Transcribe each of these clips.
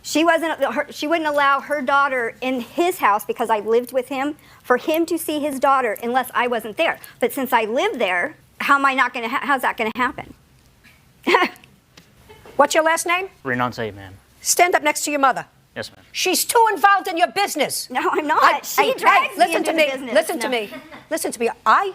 She wouldn't allow her daughter in his house because I lived with him for him to see his daughter unless I wasn't there. But since I lived there, how's that going to happen? What's your last name? Renante, ma'am. Stand up next to your mother. Yes, ma'am. She's too involved in your business. No, I'm not. She drags me into the business. Listen to me. Listen to me. I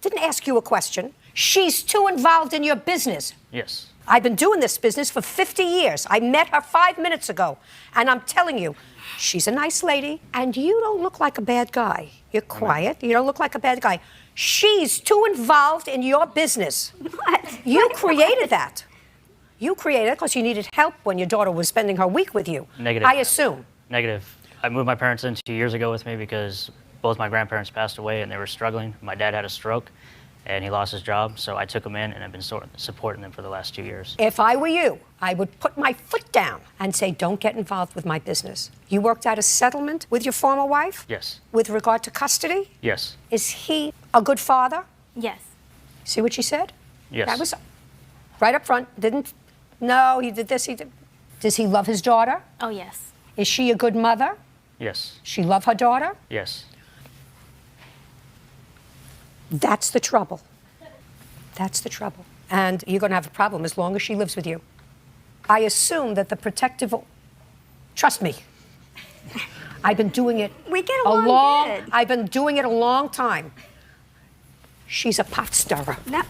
didn't ask you a question. She's too involved in your business. Yes. I've been doing this business for 50 years. I met her 5 minutes ago. And I'm telling you, she's a nice lady, and you don't look like a bad guy. You're quiet. You don't look like a bad guy. She's too involved in your business. What? You created that. You created it because you needed help when your daughter was spending her week with you. Negative. I assume. Negative. I moved my parents in 2 years ago with me because both my grandparents passed away and they were struggling. My dad had a stroke and he lost his job, so I took him in and I've been supporting them for the last 2 years. If I were you, I would put my foot down and say, don't get involved with my business. You worked out a settlement with your former wife? Yes. With regard to custody? Yes. Is he a good father? Yes. See what she said? Yes. That was right up front. No, he did this, he did. Does he love his daughter? Oh, yes. Is she a good mother? Yes. She love her daughter? Yes. That's the trouble. That's the trouble. And you're going to have a problem as long as she lives with you. I assume that the protective... Trust me. I've been doing it We get along good. I've been doing it a long time. She's a pot stirrer. No,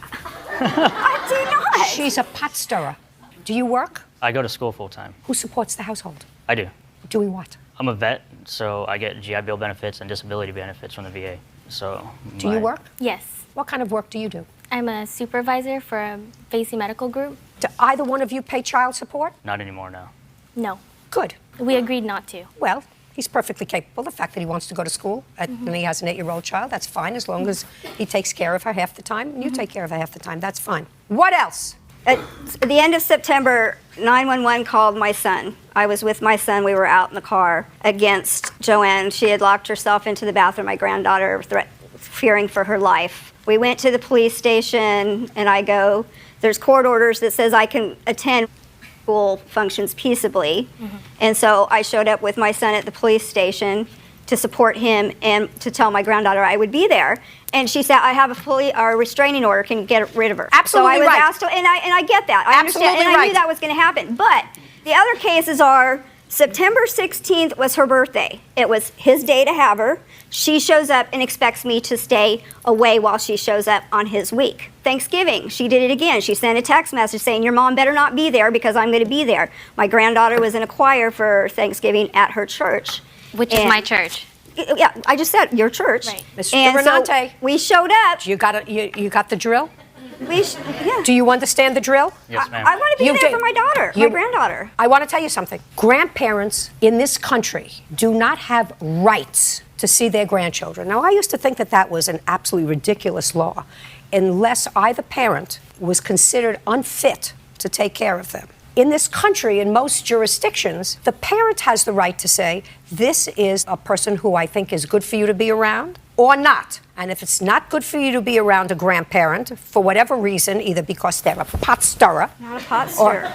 I do not. She's a pot stirrer. Do you work? I go to school full time. Who supports the household? I do. Doing what? I'm a vet, so I get GI Bill benefits and disability benefits from the VA. So. Do you work? Yes. What kind of work do you do? I'm a supervisor for a Facey Medical Group. Do either one of you pay child support? Not anymore now. No. Good. We agreed not to. Well, he's perfectly capable. The fact that he wants to go to school and he has an 8-year-old child, that's fine as long as he takes care of her half the time and you take care of her half the time. That's fine. What else? At the end of September, 911 called my son. I was with my son. We were out in the car against Joanne. She had locked herself into the bathroom, my granddaughter, fearing for her life. We went to the police station, and I go, there's court orders that says I can attend school functions peaceably. And so I showed up with my son at the police station to support him and to tell my granddaughter I would be there. And she said, I have a restraining order, can you get rid of her? Absolutely so I was right. asked to, and I get that. I Absolutely understand, and I right. knew that was going to happen. But the other cases are September 16th was her birthday. It was his day to have her. She shows up and expects me to stay away while she shows up on his week. Thanksgiving, she did it again. She sent a text message saying, your mom better not be there because I'm going to be there. My granddaughter was in a choir for Thanksgiving at her church. Which is my church. Yeah, I just said your church. Right. Mr. And Renante. so we showed up. You got the drill? Yeah. Do you understand the drill? Yes, ma'am. I want to be You there did. for my daughter, my granddaughter. I want to tell you something. Grandparents in this country do not have rights to see their grandchildren. Now, I used to think that that was an absolutely ridiculous law, unless either parent was considered unfit to take care of them. In this country, in most jurisdictions, the parent has the right to say, this is a person who I think is good for you to be around or not. And if it's not good for you to be around a grandparent, for whatever reason, either because they're a pot stirrer. Not a pot stirrer.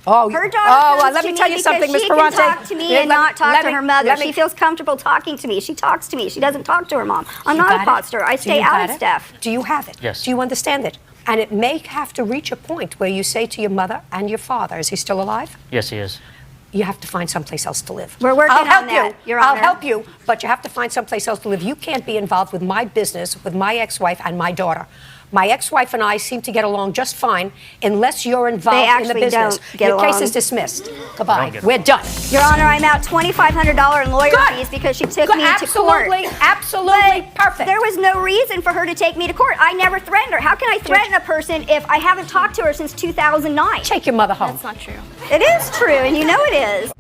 Her daughter comes let to me tell you because something, Ms. she Ferrante. can talk to me and not talk to her mother. let me- She feels comfortable talking to me. She talks to me. She doesn't talk to her mom. I'm You not got a pot it? stirrer. I Do stay you out got of it? stuff. Do you have it? Yes. Do you understand it? And it may have to reach a point where you say to your mother and your father, is he still alive? Yes, he is. You have to find someplace else to live. We're working I'll on help that, you. Your I'll Honor. help you, but you have to find someplace else to live. You can't be involved with my business, with my ex-wife and my daughter. My ex-wife and I seem to get along just fine unless you're involved in the actually business. don't get Your case along. is dismissed. Goodbye. Don't get We're done. Your Honor, I'm out $2,500 in lawyer Good. fees because she took Good. me to court. Absolutely But perfect. there was no reason for her to take me to court. I never threatened her. How can I threaten a person if I haven't talked to her since 2009? Take your mother home. That's not true. It is true, and you know it is.